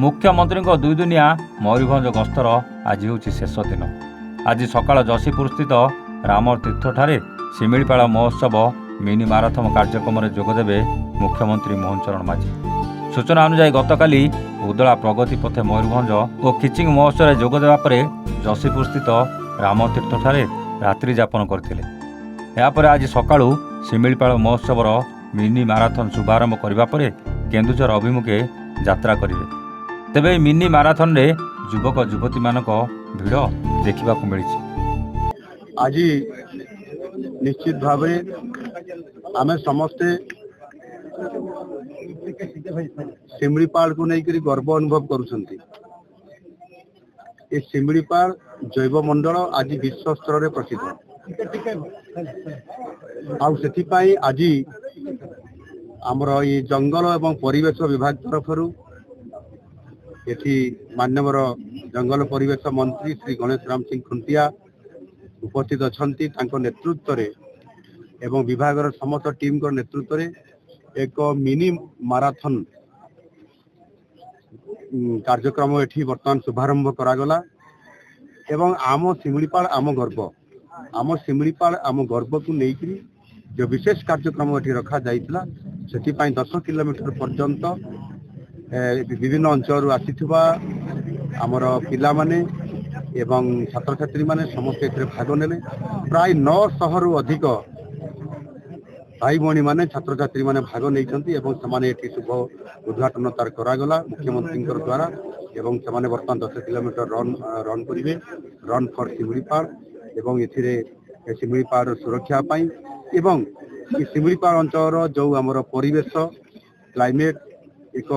मुख्यमंत्री दुई दिनिया मयूरभंज गस्तर आज हूँ शेष दिन। आज सकाळ जशीपुर स्थित रामतीर्थठारे शिमिलीपाल महोत्सव मिनी माराथन कार्यक्रम में जोगदेवे मुख्यमंत्री मोहन चरण माझी। सूचना अनुसार गतकाली उदला प्रगति पथे मयूरभंज और किचिंग महोत्सव में जोगदेवा पर जशीपुर स्थित रामतीर्थठारे रात्रि यापन करथिले। यापर आज सकाळ शिमिलीपाल महोत्सव मिनी माराथन शुभारंभ करने पर केन्दुझर अभिमुखे यात्रा करेंगे। तेबे मिनी माराथन रे युवक युवती मानक भिड़ देखा मिली। आज निश्चित भाव आम समस्ते शिमिलीपाल को लेकर गर्व अनुभव करुछंती। ये शिमिलीपाल जैव मंडल आज विश्व स्तर में प्रसिद्ध आज आमर ये जंगल एवं परिवेश विभाग तरफ ये माननीय जंगल परिवेश मंत्री श्री गणेश राम सिंह खुंटिया उपस्थित अच्छा नेतृत्व रे एवं विभाग समस्त टीम को नेतृत्व रे एक मिनी माराथन कार्यक्रम एठी वर्तमान शुभारंभ करागला। एवं आम शिमिलीपाल आम शिमिलीपाल आम गर्व को लेकर जो विशेष कार्यक्रम एठी रखा जाइतिला सेति पई 10 किलोमीटर पर्यंत विभिन्न अंचल आसीथिबा आमर पिला माने एवं छात्र छात्री माने समस्त एथिरे भाग नेले। प्राय 900 रु अधिक भाई भणी माने छात्र छात्री माने भाग नैछंती एवं समाने एठी शुभ उद्घाटन तार करागला मुख्यमंत्री द्वारा। एवं समाने वर्तमान 10 किलोमीटर रन करिवे रन फॉर शिमिलीपाल एवं एथिरे शिमिलीपाल सुरक्षा पाई एवं शिमिलीपाल अंचल जो आमर परिवेश क्लाइमेट एक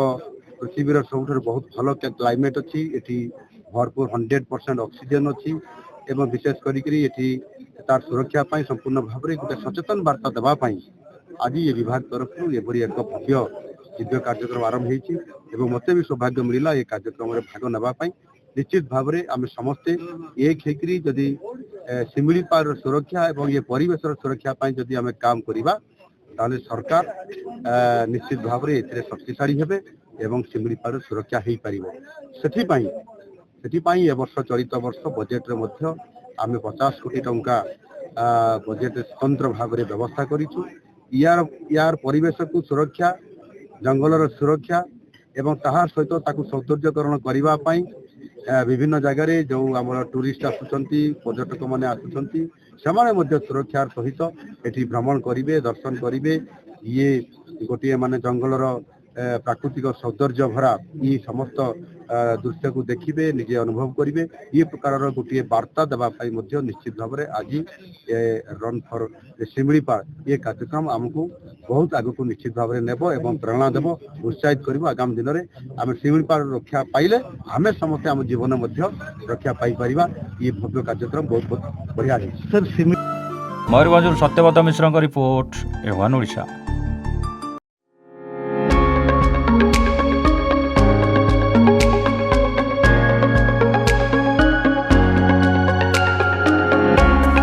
पृथ्वीर सब बहुत भल क्लाइमेट अच्छी एटी भरपूर 100% ऑक्सीजन अच्छी एवं विशेष करी तार सुरक्षा पाई संपूर्ण भाव में गोटे सचेतन वार्ता देवाई आज ये विभाग तरफ एभरी एक भव्य दिव्य कार्यक्रम आरंभ हो। मते भी सौभाग्य मिला ये कार्यक्रम में भाग नापी। निश्चित भाव में आम समस्ते एक होकरी जदि शिमिलीपाल सुरक्षा एवं ये परिवेश सुरक्षा जदि आम काम करवा ताले सरकार निश्चित भाव में एथिरे शक्तिशाली हेबे एवं शिमिलीपाल सुरक्षा हो पार। से वर्ष चलित वर्ष बजेट रे मध्य आम 50 कोटी टंका बजेट स्वतंत्र भाव में व्यवस्था करिछु। यार परिवेश को सुरक्षा जंगलर सुरक्षा एवं ताहार सहित ताकू सौंदर्यकरण करबा पई विभिन्न जगह रे जो आमर टूरिस्ट आसुचंती पर्यटक माने आसुचंती सेमाने मध्य सुरक्षार सहित एठी भ्रमण करिवे दर्शन करिवे। ये गोटे माने जंगलर प्राकृतिक सौंदर्य भरा ये समस्त दृश्य को देखिए निजे अनुभव करेंगे। ये प्रकार गोटे वार्ता देवाई निश्चित भाव में आज रन फॉर शिमिलीपाल ये कार्यक्रम आमको बहुत आग को निश्चित भाव में नेब एवं प्रेरणा देव उत्साहित कर आगामी दिन में आम शिमिलीपाल रक्षा पाइले आम समस्त आम जीवन रक्षा पाई परिबा। ये भव्य कार्यक्रम बहुत बहुत बढ़िया है। मयूरभंज सत्यव्रत मिश्र रिपोर्ट A1 ओडिशा।